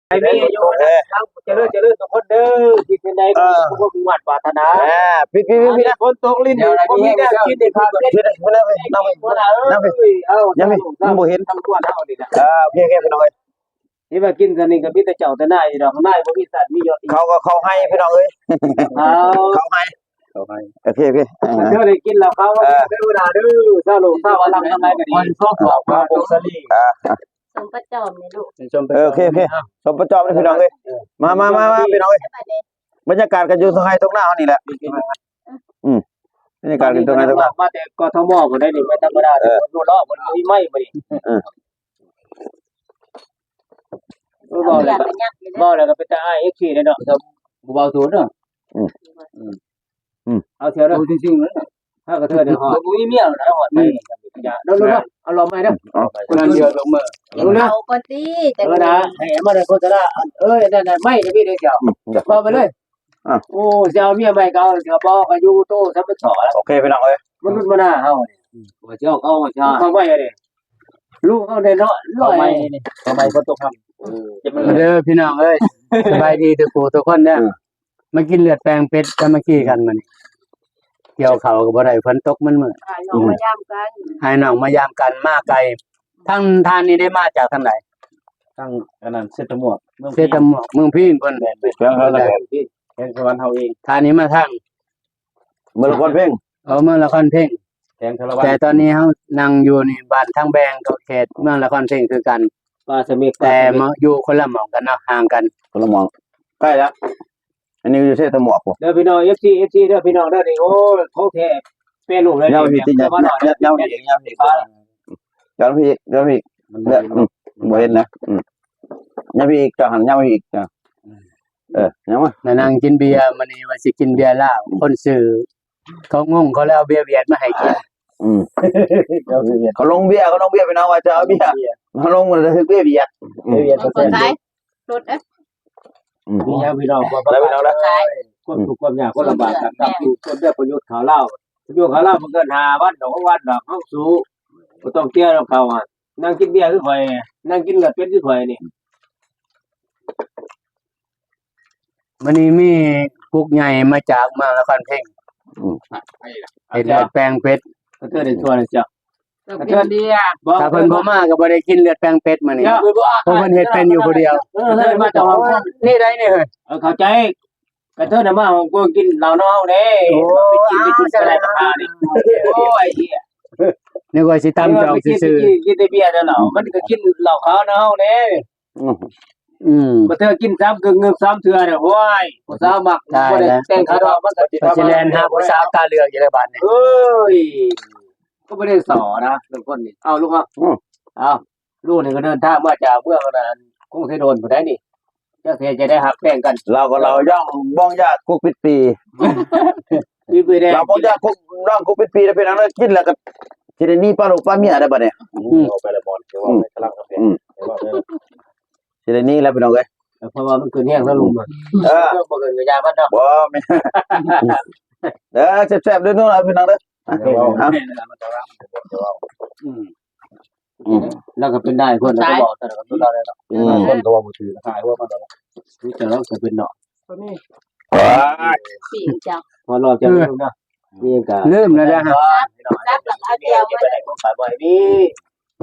ไอ้มีอยู่นะครับเจริญทุกคนเด้อที่เป็นใดก็พวกมุ่งมั่นปรารถนาพี่นะคนตกลิ้นบ่มีแนวคิดนี่ครับเฮ็ดพี่นะน้องยังไม่บ่เห็นทำตัวเฮานี่น่ะโอเคพี่น้องเอ้ยนี่ว่ากินกันนี่ก็มีแต่เจ้าแต่นายดอกนายบ่มีสัตว์มียศอีกเขาให้พี่น้องเอ้ยเขาให้โอเคเด้อได้กินแล้วเขาเด้อดาเด้อเจ้าลูกเจ้าว่ารับทำไมก็ดีคนชอบบอกว่าบุษลีสมประจอมนี่ลูกโอเคสมประจอมพี่น้องเอ้ยมาพี่น้องเอ้ยบรรยากาศกันอยู่ตรงไหนตรงหน้าเฮานี่แหละบรรยากาศกันตรงไหนตรงหน้ามาแต่กทมก็ได้นี่ไม่ธรรมดาอยู่รอบมันมีไม้บ่นี่บอกแล้วก็เป็นตาอ้าย XC เลยเนาะบ่เบาสูงเนาะเอาเที่ยวเด้อจริงๆเลยถ้ากระเทือนเนี่ยฮอดบ่มีเมียแล้วฮอดไปอย่าเด้อเอาลองไปเด้อคนเดียวลงมือเอาก่อนสิแต่นะให้มาได้โฆษณานั่นไม่ได้พี่เด้อเจ้าพอไปเลยโอ้เจ้าเมียใหม่เก่าเจ้าบ่ก็อยู่โตซับสอแล้วโอเคพี่น้องเอ้ยมนุษย์บ่น่าเฮานี่ว่าเจ้าเขาฟังไว้เด้ลูกเฮาได้เนาะร้อยนี่ทำไมบ่ตกคำเด้อพี่น้องเอ้ยสบายดีทุกคนเด้อมากินเลือดแปลงเป็ดสามัคคีกันมื้อนี้เกี่ยวข้าวก็บ่ได้ฝนตกมันมื้อให้น้องมายามกันให้น้องมายามกันมาไกลทั้งทานนี้ได้มาจากทางไหนทั้งอันนั้นเซตหมวกเมืองพีนเพิ่นเพิ่นแห่งสวรรค์เฮาเองทานนี้มาทางเมืองละครเพ่งเมืองละครเพ่งแห่งสวรรค์แต่ตอนนี้เฮานั่งอยู่นี่บ้านทางแบงก็เขตเมืองละครเพ่งคือกันแต่มาอยู่คนละหม่องกันเนาะห่างกันคนละหม่องใกล้แล้วอันนี้อยู่เทศหมวกบ่เด้อพี่น้อง FC เด้อพี่น้องเด้อนี่โอ้เขาแท้เป็นลูกเลยยาวพี่ติยาวพี่บ่เห็นนะยาวพี่อีกจังหันยาวอีกจ้ะยังว่านั่งกินเบียร์มื้อนี้ว่าสิกินเบียร์ลาวคนซื้อเขางงเขาแล้วเอาเบียร์เวียดมาให้กินเขาลงเบียร์ไปน้องว่าจะเอาเบียร์เขาลงมันจะซื้อเบียร์คนท้ายรถมีแล้วพี่น้องแล้วพี่น้องแล้วคนทุกข์ความยากคนลำบากกันครับอยู่คนได้ประโยชน์ข่าวเล่ามันเกิน5วันดอกวันดอกเฮาสู้บ่ต้องเตี้ยแล้วเขานั่งกินเบียร์คือข่อยนั่งกินเลือดเป็ดคือข่อยนี่มื้อนี้มีกุ๊กใหญ่มาจากเมืองนครเพ่งเฮ็ดเลือดแปลงเป็ดก็เธอได้ชัวร์เลยจ้ะเพิ่นเดียถ้าเพิ่นบ่มาก็บ่ได้กินเลือดแปลงเป็ดมื้อนี้เพราะเพิ่นเฮ็ดเป็นอยู่ผู้เดียวเธอมาจากนี่ได้นี่เฮ้ยเข้าใจก็เธอน่ะมากูกินเหล้าน้องเด้ไปกินอะไรมานี่โอ้ยเหี้ยนึกว่าสิตำจอกซื่อๆกินแต่เบียร์แล้วเหล้ามันก็กินเหล้าขาวเนาเด้บ่เธอกิน3กึ่ง3เทื่อน่ะโอ้ยผู้สาวมักบ่ได้แต่งขาดอกมันก็สิแล่นหาผู้สาวตาเหลืองอยู่ในบ้านนี่เอ้ยก็ไม่ได้สอนะทุกคนนี่เอาลูกเอาลูกนี่ก็เดินทางมาจากเมืองนั้นกรุงเทพโดนผู้ใดนี่เจ้าเทจะได้หักแป้งกันเราย่องบ้องยากคุกปิดปีเราบ้องยากคุกน้องคุกปิดปีแล้วเป็นอะไรกินแล้วก็สิได้นี่ป้าลูกป้าเมียได้บ่เนี่ยไปละบอลเดี๋ยวว่าไม่กำลังครับสิได้นี่แล้วพี่น้องเอ้ยเพราะว่ามันคือแห้งแล้วลุงบ่เกินกระยาบ้านเนาะบ่แม่แซ่บๆเด้อน้องพี่น้องเด้อแล้วก็เป็นได้คนแล้วก็บอกแต่ก็ตัวได้เนาะคนตัวบ่ถือขายว่ามันรู้จักแล้วจะเป็นเนาะนี่ปีจ้ะพอรอจะรู้เนาะมีก็ลืมแล้วฮะจับหลังเอาเดียวไปได้คนขายบ่มี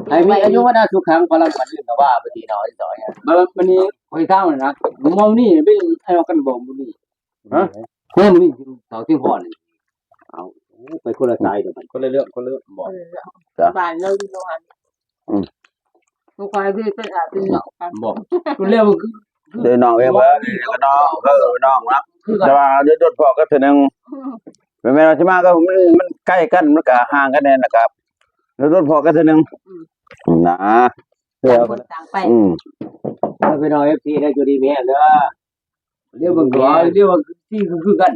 ให้มีอายุว่าน่าทุกครั้งพลังมันอื่นก็ว่าบางทีน้อยๆอ่ะมันนี่ค่อยข้าวนะมองนี่เป็นให้เอากันบ่มื้อนี้ฮะเพิ่นนี่เสาที่พรเอาไปคนละสายเดี๋ยวมันคนละเรื่องบอกบ้านเราอยู่โรงงานทุกคนที่เป็นเป็นเนาะบอกคุณเรียกว่าเดินน้องเองว่าก็น้องน้องนะแต่ว่าเดี๋ยวพอก็ถึงนึงแม่เราสิมาก็มันใกล้กันมันก็ห่างกันแน่นะครับเดี๋ยวพอก็ถึงนึงนะเดี๋ยวต่างไปไปนอน FC ได้อยู่ดีแม่เด้อเรียกว่าเรียกว่าที่คือกัน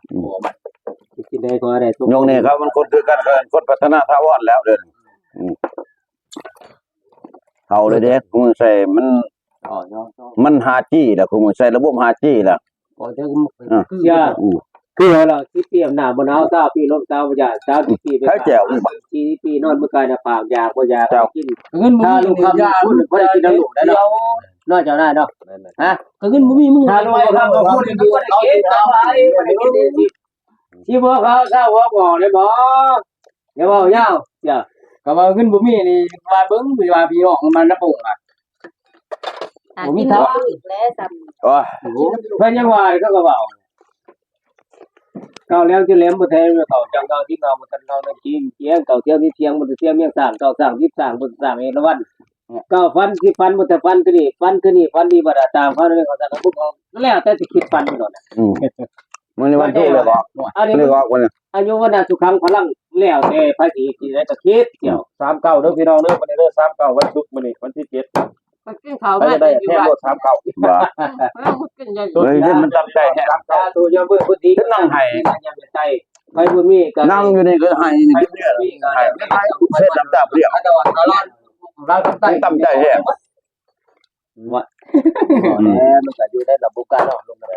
โอ้มันกินได้ก็ได้ยงนี่ครับมันคนคือกันคนพัฒนาถาวรแล้วเด้อเอาเลยเด้คุณใส่มัน5G แล้วคุณใส่ระบบ 5G แล้วบ่จังคือเราที่เตรียมหน้าบ่หนาวตาปีลมตาบ่ยาก3ปีไป4ปีนอนมื้อกายน่ะปากยากบ่อยากกินเงินมื้อลูกค้าบ่ได้กินน้ำลูกได้เนาะ น้อยเจ้าได้เนาะฮะก็เงินบ่มีมึงถ้ารวยครับก็พูดอยู่เอาเก็บสบายที่บ่เขาเศร้าบ่บอกเลยบ่เดี๋ยวเว้ายาวเดี๋ยวก็ว่าเงินบ่มีนี่ว่าเบิ่งว่าพี่น้องมันระปงอ่ะ กินข้าวอีกแล้วซ้ โอ้ย เพิ่นยังว่าเขาก็เว้าเก่าแล้วที่เล่มบ่แท้เขาจังเก่าที่เก่าบ่ทันเก่านั่นจริงเที่ยงเก่าเที่ยงนี่เที่ยงบ่ได้เที่ยงเมียงสร้างเก่าสร้างที่สร้างบ่สร้างเอราวัณก็ฟันที่ฟันบ่แต่ฟันคือนี่ฟันคือนี่ฟันดีบ่ได้ตามเขาเลยเขาจะบุกเอาแล้วแต่สิคิดฟันก่อน มื้อนี้วันศุกร์เลยบ่ อันนี้ เลยก็วันนี้ อายุวันสุขังพลังแล้วแต่ภาษีที่ได้ก็คิดเกี่ยว 39เด้อพี่น้องเด้อวันนี้เด้อ39วันศุกร์มื้อนี้วันที่7 ำมันกินข้าว ไป มา ได้ อยู่ แค่ บ้าน รถ39 ว่า แล้วมันกินยัง เฮ้ยนี่มันจำใจแฮะ ตาตัวยอมเบิ่งพุทธิ ขึ้นนั่งให้ ยังใจไปบ่มีก็ นั่งอยู่นี่ก็ให้นี่กินเนี่ยให้เส้นน้ำตาเปรี้ยว ตะวันตะลอนเราใต้ จำใจแฮะ ว่าแล้วมันก็อยู่ในระบบการเนาะลงมา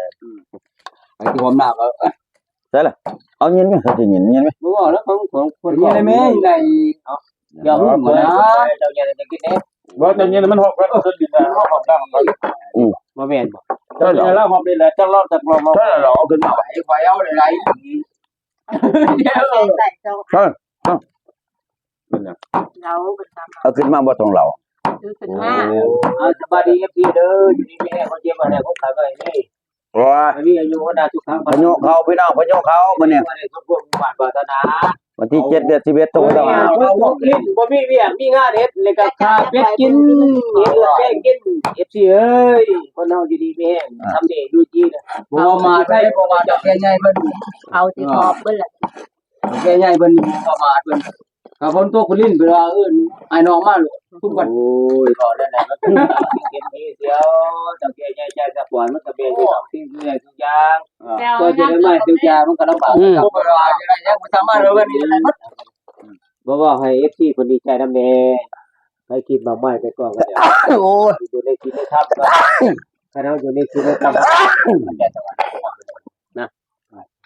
ไอ้ที่ผมน่าก็ เอาเงินมั้ยสิเงินมั้ย บ่ว่าแล้วของคนนี่ได้มั้ยในอย่าหุ้มนะเจ้าอย่าจะกินเด้ บ่ตอนนี้มัน6แล้วขึ้นดินแล้วหอบดัง บ่แม่นบ่ ตอนนี้แล้วหอบนี่แหละจังรอดจักรอมา ถ้าเราเอาขึ้นมา ไฟเอาได้ไร ใส่เจ้าเราเป็นตาม เอาขึ้นมาบ่ต้องเรา ซื้อเป็นมา สบายดี FP เด้ออยู่นี่แม่เขาเจ็บอะไรเขาขายไว้นี่ ว่า อันนี้อายุวันทุกครั้ง พญเขาพี่น้องพญเขามื้อนี้ คนพวกบาทบาทนา วันที่7เดือน11ตรง บ่ ต้อง มีลิ้นบ่มีเวียมีงานเฮ็ดเลยก็ค่าเป็ดกินเฮ็ดแป้งกิน FC เอ้ยคนเฮาอยู่ดีแม่ทำได้ดูจีนะบ่มาใช่บ่มาจับใหญ่ๆเพิ่น เอาสิพอเบิ่นล่ะ ใหญ่ๆเพิ่นบ่มาเพิ่นก็คนตัวคนลิ้นเวลาเอิ้นไอ้น้องมาลูกทุกวันโอ้ยก็นั่นแหละมันเก็บดีเสียวจังใหญ่ๆใจสะปอนมันก็เป็นอยู่สิ่งใหญ่ทุกอย่างก็จะได้มาทุกอย่างมันก็ลำบากกับเวลาจะได้ยังบ่สามารถวันนี้ได้หมดบ่ว่าให้ FC เพิ่นดีใจนำแน่ให้คิดมาใหม่ไปก่อนก็ได้ โอ้ย อยู่ในคิดได้ทำก็ถ้าเราอยู่ในคิดได้ทำมันจะสวรรค์นะ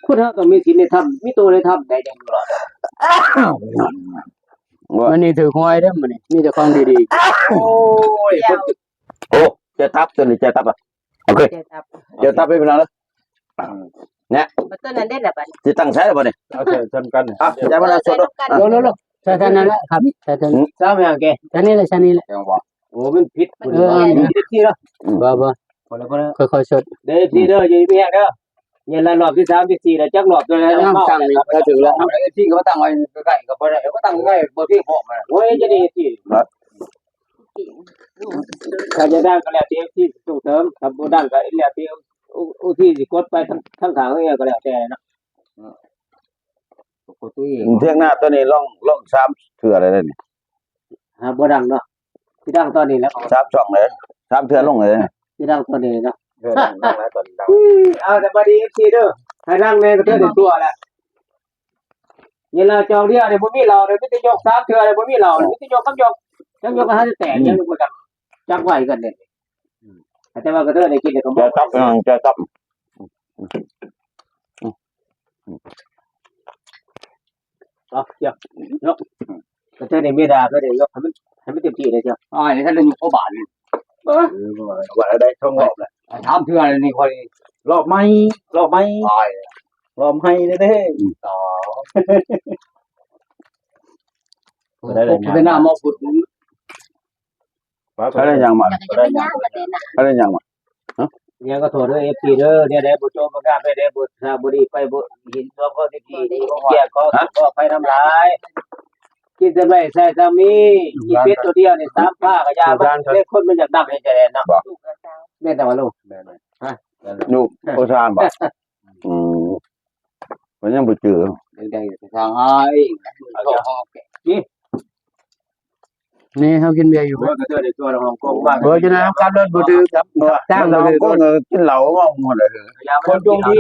คุณเฮาก็มีสิทธิ์ในทำมีตัวในทำได้จังตลอด วันนี้ถือหวยเด้อมื้อนี้มีแต่ของดี โอ้ยโอ้จะทับตัวนี้จะทับอ่ะโอเค เจ้าตับ เดี๋ยวทับไปเป็นแล้ว บ่ต้นนั้นได้ล่ะบัด สิตั้งใช้แล้วบ่นี่ เอาเถอะจำกัน อ่ะจะมาสด โลๆใช่ๆนั่นแหละครับใช่ๆ ซ้ำอย่างแก ใช่นี่แหละใช่นี่แหละ โอ้มันผิดมันผิดที่แล้ว บ่ คนละคนละ ค่อยๆสด เด้อที่เด้ออยู่พี่แฮกเด้อเนี่ยละรอบที่3ที่4แล้วจักรอบตัวแล้ว ตั้งนี่ก็ถึงแล้ว ไอ้ที่เขาตั้งไว้ใกล้ๆก็บ่ได้ก็ตั้งใกล้บ่พี่พอมาโอ้ยจะได้ที่ถ้าจะดังก็แล้วที่ส่งเสริมถ้าบ่ดังก็แล้วที่ที่สิกดไปทั้งทางเอ้ก็แล้วแต่เนาะกดตัวเอง เที่ยงหน้าตัวนี้ล่อง3เทื่อเลยนี่ บ่ดังเนาะที่ดังตอนนี้แล้ว 3ช่องเลย3เทื่อลงเลย ที่ดังตอนนี้เนาะ เออนั่งนะตอนดัง เอาแต่บ่ดี FC เด้อให้ดังในประเทศตัวแหละเวลาจองเดียวเนี่ยบ่มีเราเลยมีแต่ยก3เทื่อเลยบ่มีเรามีแต่ยกกับยกจังยกก็หาแต่ยังบ่ดังจักไหวกันเนี่ยแต่ว่าก็เด้อได้กินได้ก็บ่ จะทับจะทับ เอาเจ้ายกก็เด้อได้เมดาก็ได้ยกให้มันเต็มที่เลยเจ้าอ้ายนี่ท่านได้อยู่บ่บาทนี่ ว่าได้ช่องรอบแล้ว ถามเทื่อนี่ค่อย รอบไหมรอบไหม ตาย รอบให้เด้อ เป็นหน้าหมอพุด เขาได้ยังมา จะไปย่างประเด็นน่ะ เขาได้ยังมา เนี่ยก็โทษเด้อ FC เด้อเนี่ยได้บ่โจมประกาศไปได้บ่ทราบบ่ดีไปบ่หินตัวก็สิทีนี่บ่แก่ก็ไปทำลายกินจะไม่ใส่สามีกินเป็ดตัวเดียวนี่3ผ้าก็ยามันเล็กคนมันอยากดับให้ใจเนาะ ลูกกับสาว แม่แต่ว่าลูก ลูกโอชานบ่มันยังบ่เจอ ได้ทางให้เอาจะฮอก นี่เฮากินเบียร์อยู่ บ่ก็เจอในตัวฮ่องกงบ้าง บ่จะนะขับรถบ่ถือครับจ้าง เรา บ่ถือ ก็กินเหล้ามาหมดเลย คนจงดี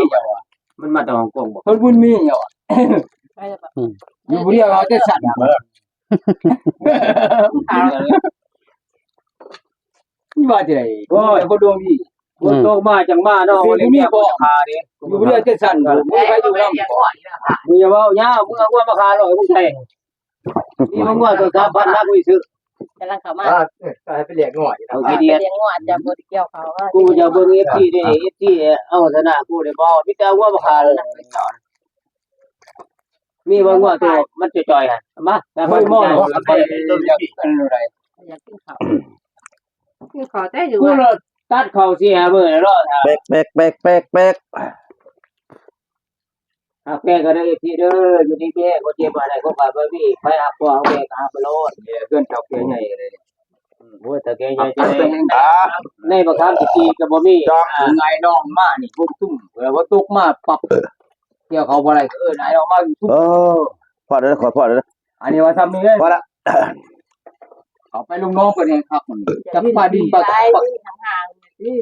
มันมาจากฮ่องกงบ่คนบุญมีเหรอ ไปแล้วแบบ อยู่บ่เรียกเอาแต่สัตว์ว่าจะได้โอ้ยบ่ดวงดีบ่โตมาจังมาเนาะบ่มีบ่คาเด้อยู่บ่เรียกแต่สัตว์มึงไปอยู่นำมึงอย่าเว้ายาวมึงเอาว่ามาคาหรอกมึงใช่นี่มึงว่าตัว3,000นักวิซื้อ กำลังเข้ามา ก็ให้ไปเรียกหน่อย เอา เ ขี้เดียด ลี้ยงงัวจะบ่ได้เกี่ยวเขาว่า กูจะเบิ่ง FT ได้ FT เอาชนะกูได้บ่มีแต่ว่าบ่ขาดนะมีบ่ว่าตัวมันจะจ่อยหั่นมาแต่บ่มองไปตัวอยากกันอะไร อยากกินข้าวกินข้าวแต่อยู่ กู ว่า เราตัดเข้าเสียมื้อแล้วรอถ้า เป๊กเป๊กเป๊กเป๊กเป๊ก หากแกก็ได้ FT เด้ออยู่ดีแกก็เจ็บอะไรก็ว่าบ่มีใครหักตัวเอาแกก็หาไปโลดเนี่ยเพื่อนเฒ่าแกใหญ่เลยโอ้ยแต่แกใหญ่จะได้ ในบางครั้งที่ก็บ่มีไงน้องมานี่พุ่มซุ่มแล้วว่าตุกมาปับเกี่ยวเขาบ่ได้ก็นายน้องมาซุ่ม โอ้พอเด้อขอพอเด้อ อันนี้ว่าทำนี่เลย พอละ เขาไปลุงน้องเพิ่นเองครับจับปลาดินปลา ไป ปัก ห่างๆนี่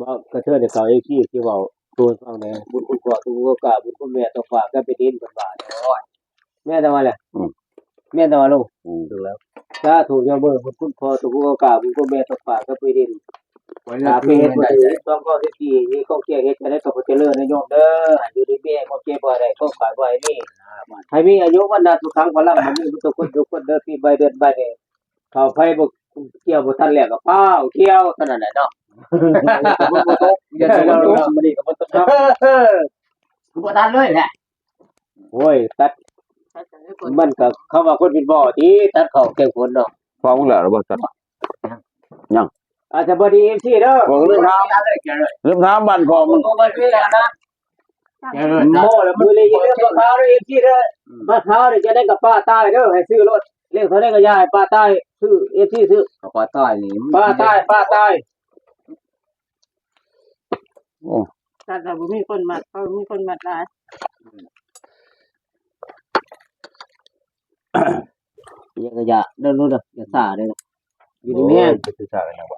บ่กระเทือนเขาไอ้ที่เว้าตัวฟังแน่บุญคุณพ่อตัวกะบุญคุณแม่ตัวฝากก็ไปดินเพิ่นว่าโอ้ยแม่ตะวันแหละแม่ตะวันลูกถูกแล้วถ้าถูกยอมเบิ่งบุญคุณพ่อตัวกะบุญคุณแม่ตัวฝากก็ไปดิน เวลาเป็นบ่ได้ต้องก็ที่นี่ก็เกี่ยวเฮ็ดจะได้ก็เจริญนะโยมเด้ออยู่ดีแม่ก็เจ็บบ่ได้ก็ขายบ่ให้มีให้มีอายุวันนั้นทุกครั้งพลังมันมีทุกคนเด้อปีใบเดือนใบนี่เข้าไผบ่เกี่ยวบ่ทันแล้วก็ป้าวเที่ยวเท่านั้นแหละเนาะบ่ตกอย่าได้เราบ่ได้ก็บ่ตกบ่ทันเลยแหละโอ้ยตัดมันก็เขาว่าคนเป็นบ่ติตัดเข้าแก่คนเนาะ พอมึงแล้วบ่สัตว์ อาจจะบ่ดี MC เด้อ บ่ลืมถามลืมถามบ้านพ่อมึง บ่มีแล้วนะโม่แล้วมือเลยเรื่องมะพร้าวเลยที่เด้อมะพร้าวนี่จะได้กับป้าใต้เด้อให้ซื้อรถเรียกเขาได้ก็ยายป้าใต้ซื้อเอฟซีซื้อป้าใต้นี่ป้าใต้โอ้ แต่บ่มีคนมาเขามีคนมาหลาย อย่าก็อย่าเด้อรู้เด้ออย่าซ่าเด้ออยู่ดีแม่น สิซ่ากันยังบ่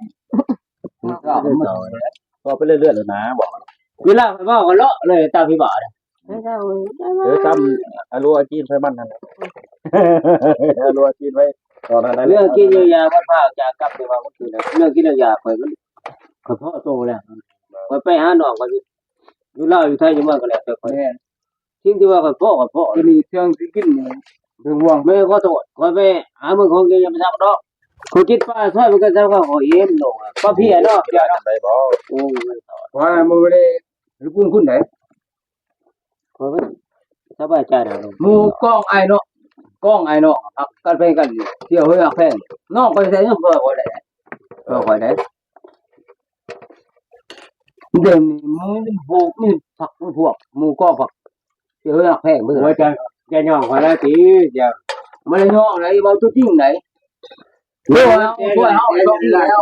ก็ไปเรื่อยๆแล้วนะบอก เวลาไปเว้าก็เลาะเลยตามพี่บ่าเด้อ ไม่ได้ จำอารัวจีนไฟมันนั่นแหละอารัวจีนไว้ตอนนั้น เรื่องกินยามะพร้าวจากกลับไปว่าก็คือเรื่องกินยาข่อยมันข่อยพอโตแล้วข่อยไปหาน้องข่อยอยู่ลาวอยู่ไทยอยู่เมืองก็แล้วแต่ข่อยสิ่งที่ว่าข่อยพ่อที่นี่เรื่องสิกินเรื่องห่วงแม่ขอโทษข่อยไปหาเมืองของแกยังบ่ซักดอกข่อยคิดป้าซอยมันก็ซักว่าข่อยเอ็มน้องป้าพี่เนาะ อย่าได้บ่ โอ้ว่ามื้อนี้รู้คุณไหนข่อยสบายใจแล้วหมู่กองไอ้เนาะครับกันไปกันเที่ยวเฮือกแพงน้องไปใส่เงินเพิ่นบ่ได้ข่อยได้เดิมนี่มือมันโบกนี่ผักมันพวกหมู่ก็ผักเที่ยวเฮือกแพงเบิ่งว่าจะย่องข่อยได้ติอย่ามันย่องไหนเว้าทุกจริงไหนโอ้ยเฮาต้องมีแล้ว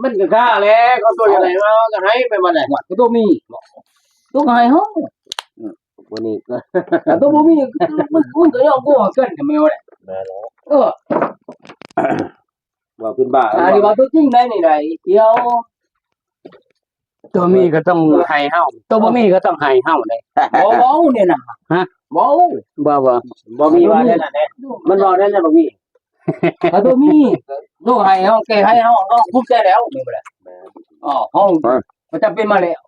มันก็ค่าแหละเขาตัวอะไรมาก็ให้ไปมันน่ะก็ต้องมีต้องให้เฮาวันนี้ก็แต่ตัวบ่มีมันก็ย่องกูเกินก็แมวแหละว่าเป็นบ้าอันนี้ว่าตัวจริงได้นี่ได้เที่ยว ตัวมีก็ต้องให้เฮาตัวบ่มีก็ต้องให้เฮาเลย บ่เนี่ยน่ะบ่ บ่ มีว่าได้น่ะมันบ่ได้แล้วบ่มีถ้าตัวมีลูกให้เฮาแก้ให้เฮาต้องภูมิใจแล้วนี่บ่ล่ะอ๋อเฮามันจำเป็นมาแล้ว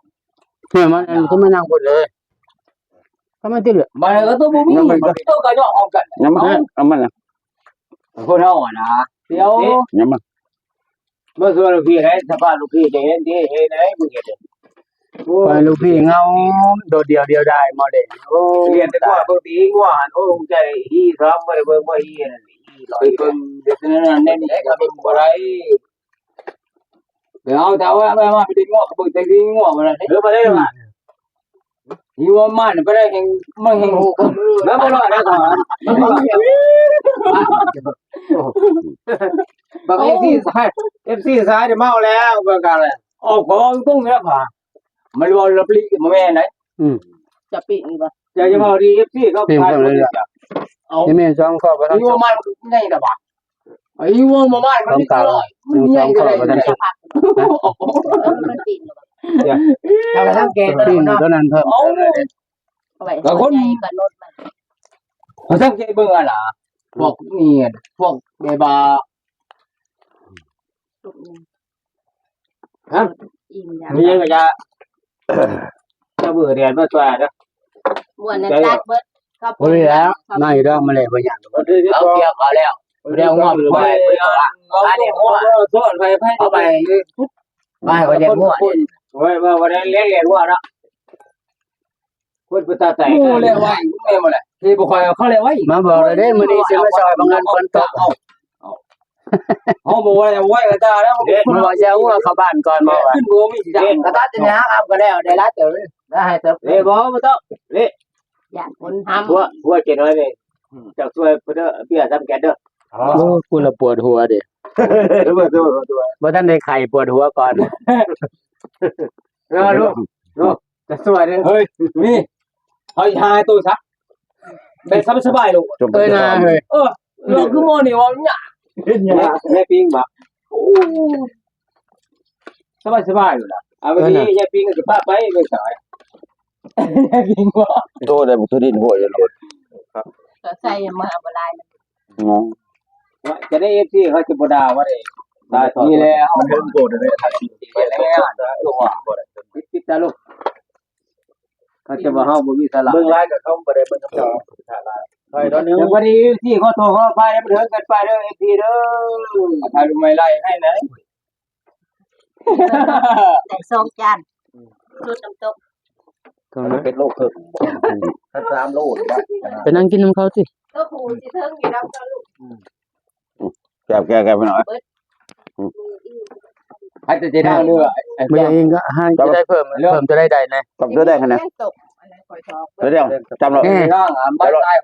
เนี่ยมันก็ไม่นั่งพูดเลยก็ไม่ติดเลย บ่ก็ตัวบ่มีตัวก็ย่อเอากัน ยังมันเอามันน่ะ คนเฮาอ่ะนะเดี๋ยว ยังมัน เมื่อคืนลูกพี่ได้สภาพลูกพี่จะเห็นดีเห็นไหนมึงเห็นเด้โอ้ ไปลูกพี่เงาโดดเดียวได้มาเลยโอ้ เรียนแต่ว่าบางทีงัวหันโอ้ใจฮีซ้อมบ่ได้เบิ่งบ่ฮีนั่นฮีลอยเบิ่งเด็กนั้นนั่นนี่ก็เบิ่งบ่ได้เดี๋ยวเอาแต่ว่ามาไปดึงงัวก็เบิ่งแต่ดึงงัวบ่ได้เด้อบ่ได้ว่าฮีว่ามันบ่ได้แห่งมันแห่งแล้วบ่รอดนะก่อนบาง FC สายจะเมาแล้วเบิ่งกันแล้วออกของตุ้งแล้วป่ะมันบ่รับลิบ่แม่นไหน จะปิดนี่บ่ จะมาดี FC เขาขายเอา ที่แม่สองข้อบ่ทัน ไอ้วัวมันใหญ่แต่บ่ไอ้วัวมันมันก็มันใหญ่ก็ได้ จะพักมันปิดบ่ ถ้าสังเกต ที่ตัวนั้นเพิ่ม เอา เอาไว้ก็คนใหญ่ก็ลดมัน เขาสังเกตเบิ่งอ่ะล่ะพวกนี่พวกเบบา สุกนี่ ฮะ อิ่มอย่าง มียังก็จะเบื่อเรียนมาตัวเด้อ ม่วนนั้นตัดเบิดครับ โอ้ยแล้วน้อยดอกมาเลยบ่หยัง เอาเกี่ยวเขาแล้ว วั เดี๋ยวงอไปอันนี้มั่วโซนไปเอาไปไปก็เรียนมั่วไว้ว่าได้เรียนว่าเนาะคนภาษาไทยก็เรียกว่าแม่บ่ล่ะที่บ่ค่อยเขาเรียกว่า มาบอกเลยเด้มื้อนี้สิมาซอยบางเงินฝนตก เฮาบ่ว่าไว้ก็ได้แล้ว มันบอกจะว่าเข้าบ้านก่อนบ่ว่า ขึ้นบ่มีสิจังก็ตัดจะฮักก็แล้วได้ละเติบได้ให้เติบบ่ต้อง อยากคนทำ หัวเจ็ดน้อยนี่เจ้าช่วยเด้อเบี้ยทำแกเด้อ โอ้กูละปวดหัวดิบ่ทันได้ไข้ปวดหัวก่อน ลูกจะสวยเด้อเฮ้ยนี่เฮ้ยหายตัวซะเป็นสบายลูก จมไป นะเฮ้ย ลูกคือโมนี่ว่าเนี่ยแม่ปิ้งบ่สบายอยู่ล่ะเอาไปนี่แม่ปิ้งก็สิพาไปไปสายแม่ปิ้งบ่ โตได้บ่ทุดินหัวอยู่แล้ว ก็ใส่มาบ่ลาย จะได้ FC เขาจะบ่ด่าว่าได้ตายนี่แล้วมันโกรธได้ทันทีไปแล้วลูกว่าปิดตาลูกเขาจะบ่เฮาบ่มีสาระ เบิ่งไลน์กับเขาบ่ได้เบิ่งกับเขาใช่ตอนนี้ เดี๋ยวพอดีที่เขาโทรเข้าไปแล้วมันเดินกันไปเด้อ FC เด้อถ่ายรูปไม่ไล่ให้นะ ใส่ซองจานสูตรน้ำตก มันเป็นโรคเพิ่มถ้า3โลว่า ไปนั่งกินน้ำเขาสิ ก็ผูสิเทิงอยู่นำก็ลูก แกไปหน่อย ให้จะได้เรือ บ่อย่างเองก็ให้จะได้เพิ่มจะได้นะ กับตัวได้ขนาด ตกอะไรคอยชอบ เดี๋ยวจำเรา ร่างไม่ตาย